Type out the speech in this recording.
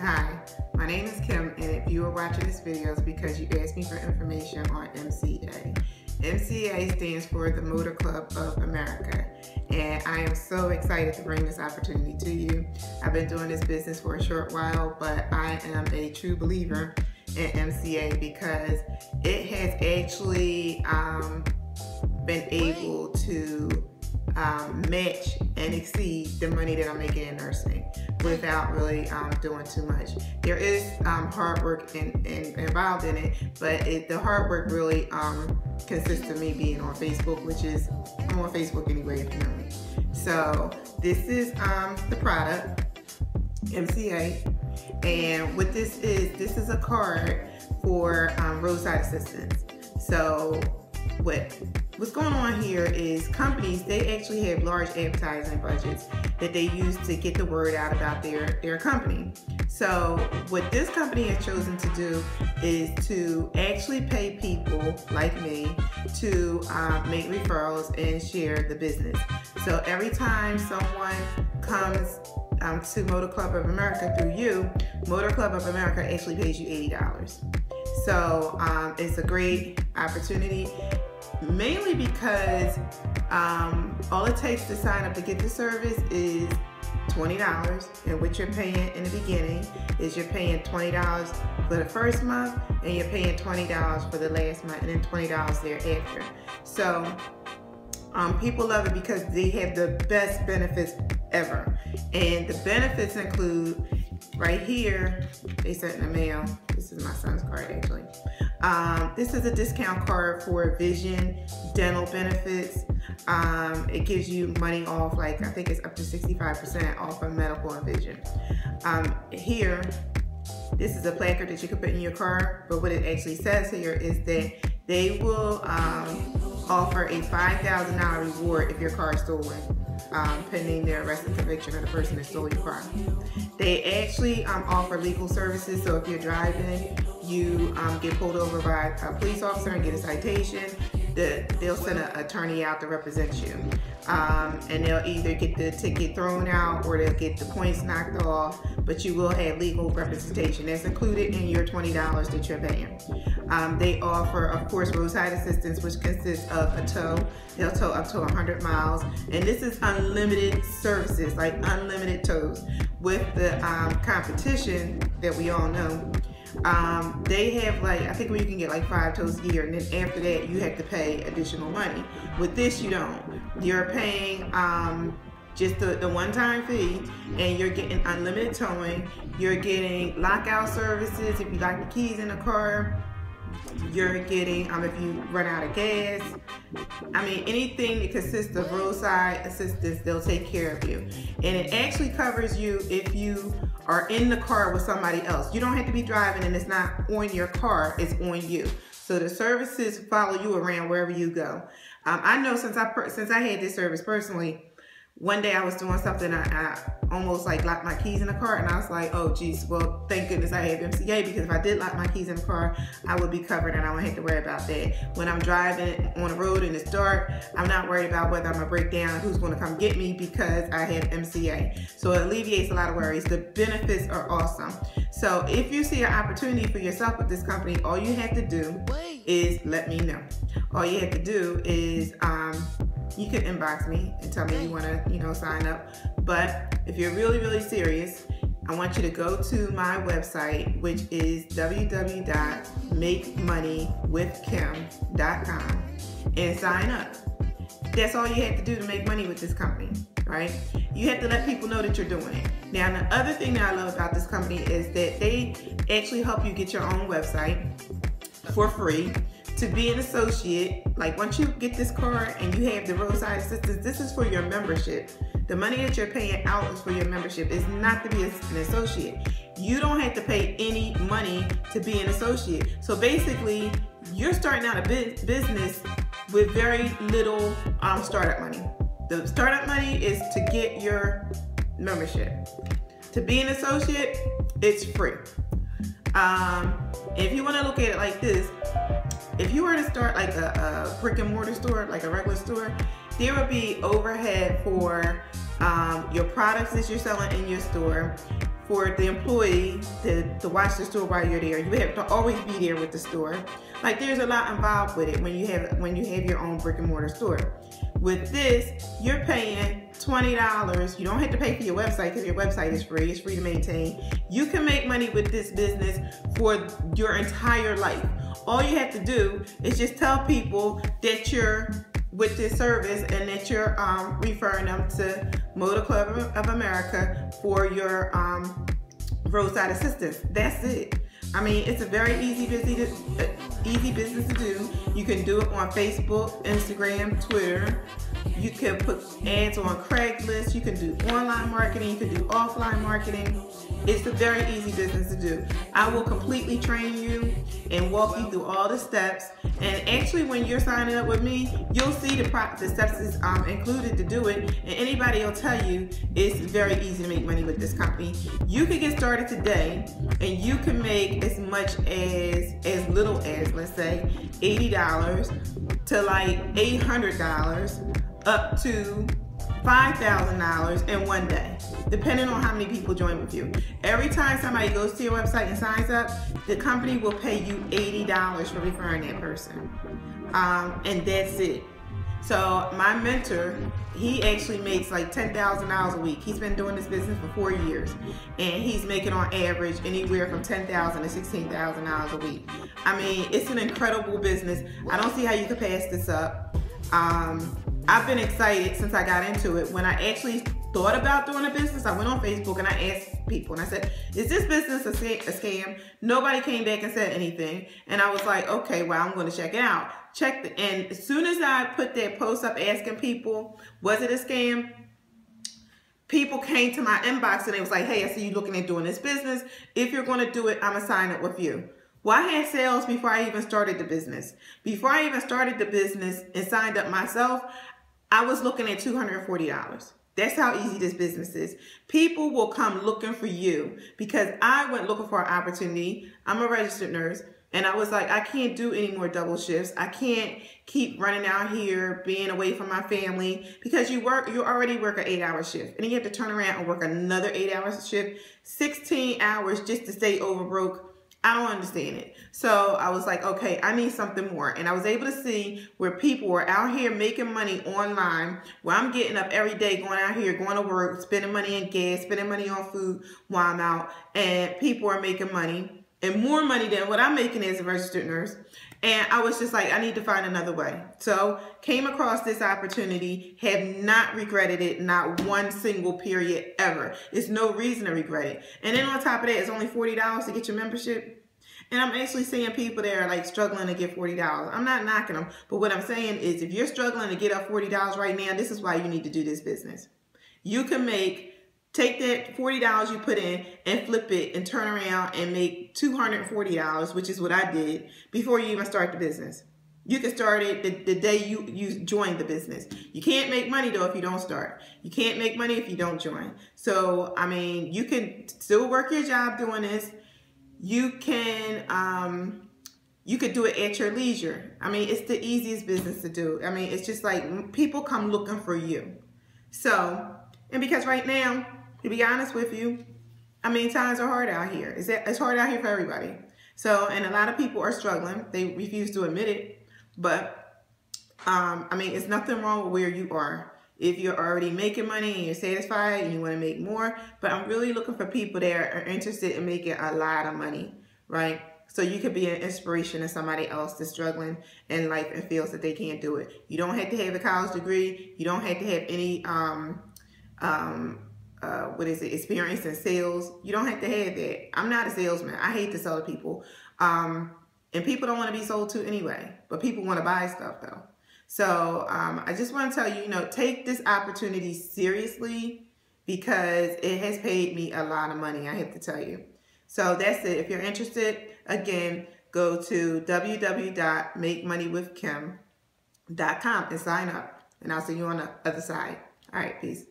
Hi, my name is Kim, and if you are watching this video, it's because you asked me for information on MCA. MCA stands for the Motor Club of America, and I am so excited to bring this opportunity to you. I've been doing this business for a short while, but I am a true believer in MCA because it has actually been able to match and exceed the money that I'm making in nursing without really doing too much. There is hard work involved in it, but the hard work really consists of me being on Facebook, which is, I'm on Facebook anyway if you know me. So this is the product, MCA, and what this is a card for roadside assistance. So what's going on here is companies, they actually have large advertising budgets that they use to get the word out about their company. So what this company has chosen to do is to actually pay people like me to make referrals and share the business. So every time someone comes to Motor Club of America through you, Motor Club of America actually pays you $80. So it's a great opportunity, mainly because all it takes to sign up to get the service is $20, and what you're paying in the beginning is you're paying $20 for the first month, and you're paying $20 for the last month, and then $20 thereafter. So people love it because they have the best benefits ever, and the benefits include, right here, they sent in the mail. This is my son's card actually. This is a discount card for vision, dental benefits. It gives you money off, like I think it's up to 65% off of medical and vision. Here, this is a placard that you can put in your car, but what it actually says here is that they will offer a $5,000 reward if your car is stolen, pending their arrest and conviction of the person that stole your car. They actually offer legal services, so if you're driving, you get pulled over by a police officer and get a citation, they'll send an attorney out to represent you. And they'll either get the ticket thrown out or they'll get the points knocked off, but you will have legal representation. That's included in your $20 that you're paying. They offer, of course, roadside assistance, which consists of a tow. They'll tow up to 100 miles. And this is unlimited services, like unlimited tows. With the competition that we all know, they have, like, I think you can get like 5 tows a year, and then after that you have to pay additional money. With this, you don't. You're paying just the one-time fee, and you're getting unlimited towing. You're getting lockout services if you lock the keys in the car. You're getting, if you run out of gas, I mean, anything that consists of roadside assistance, they'll take care of you. And it actually covers you if you are in the car with somebody else. You don't have to be driving, and it's not on your car, it's on you. So the services follow you around wherever you go. I know since I had this service personally, one day I was doing something, I almost like locked my keys in the car, and I was like, oh geez, well thank goodness I have MCA, because if I did lock my keys in the car, I would be covered and I wouldn't have to worry about that. When I'm driving on the road and it's dark, I'm not worried about whether I'm gonna break down, who's gonna come get me, because I have MCA. So it alleviates a lot of worries. The benefits are awesome. So if you see an opportunity for yourself with this company, all you have to do is let me know. All you have to do is you can inbox me and tell me you want to, sign up. But if you're really, really serious, I want you to go to my website, which is www.makemoneywithkim.com, and sign up. That's all you have to do to make money with this company, right? You have to let people know that you're doing it. Now, the other thing that I love about this company is that they actually help you get your own website for free. To be an associate, like once you get this card and you have the roadside assistance, this is for your membership. The money that you're paying out is for your membership. It's not to be an associate. You don't have to pay any money to be an associate. So basically, you're starting out a business with very little startup money. The startup money is to get your membership. To be an associate, it's free. If you want to look at it like this, if you were to start like a brick and mortar store, like a regular store, there would be overhead for your products that you're selling in your store. For the employee to watch the store while you're there, you have to always be there with the store. Like, there's a lot involved with it when you have your own brick and mortar store. With this, you're paying $20. You don't have to pay for your website because your website is free. It's free to maintain. You can make money with this business for your entire life. All you have to do is just tell people that you're with this service and that you're referring them to Motor Club of America for your roadside assistance. That's it. I mean, it's a very easy business to do. You can do it on Facebook, Instagram, Twitter. You can put ads on Craigslist. You can do online marketing. You can do offline marketing. It's a very easy business to do. I will completely train you and walk you through all the steps. And actually, when you're signing up with me, you'll see the steps is included to do it. And anybody will tell you it's very easy to make money with this company. You can get started today, and you can make as much as little as, let's say, $80 to like $800 up to $5,000 in one day, depending on how many people join with you. Every time somebody goes to your website and signs up, the company will pay you $80 for referring that person. And that's it. So my mentor, he actually makes like $10,000 a week. He's been doing this business for 4 years, and he's making on average anywhere from $10,000 to $16,000 a week. I mean, it's an incredible business. I don't see how you could pass this up. I've been excited since I got into it. When I actually thought about doing a business, I went on Facebook and I asked people, and I said, is this business a scam? Nobody came back and said anything. And I was like, okay, well, I'm going to check it out. And as soon as I put that post up asking people, was it a scam? People came to my inbox and they was like, hey, I see you looking at doing this business. If you're going to do it, I'm going to sign up with you. Well, I had sales before I even started the business. Before I even started the business and signed up myself, I was looking at $240. That's how easy this business is. People will come looking for you because I went looking for an opportunity. I'm a registered nurse, and I was like, I can't do any more double shifts. I can't keep running out here, being away from my family, because you already work an 8-hour shift, and then you have to turn around and work another 8-hour shift, 16 hours just to stay over broke. I don't understand it. So I was like, okay, I need something more. And I was able to see where people were out here making money online, where I'm getting up every day, going out here, going to work, spending money in gas, spending money on food while I'm out. And people are making money, and more money than what I'm making as a registered nurse. And I was just like, I need to find another way. So came across this opportunity, have not regretted it, not one single period ever. It's no reason to regret it. And then on top of that, it's only $40 to get your membership. And I'm actually seeing people that are like struggling to get $40. I'm not knocking them, but what I'm saying is if you're struggling to get up $40 right now, this is why you need to do this business. You can take that $40 you put in and flip it and turn around and make $240, which is what I did before you even start the business. You can start it the day you join the business. You can't make money though if you don't start. You can't make money if you don't join. So, I mean, you can still work your job doing this. You can do it at your leisure. I mean, it's the easiest business to do. I mean, it's just like people come looking for you. So, and because right now, to be honest with you, I mean, times are hard out here. It's hard out here for everybody. So, and a lot of people are struggling. They refuse to admit it. But, I mean, it's nothing wrong with where you are. If you're already making money and you're satisfied and you want to make more. But I'm really looking for people that are interested in making a lot of money, right? So you could be an inspiration to somebody else that's struggling in life and feels that they can't do it. You don't have to have a college degree. You don't have to have any, experience in sales. You don't have to have that. I'm not a salesman. I hate to sell to people. And people don't want to be sold to anyway. But people want to buy stuff though. So I just want to tell you, take this opportunity seriously because it has paid me a lot of money, I have to tell you. So that's it. If you're interested, again, go to www.makemoneywithkim.com and sign up. And I'll see you on the other side. All right, peace.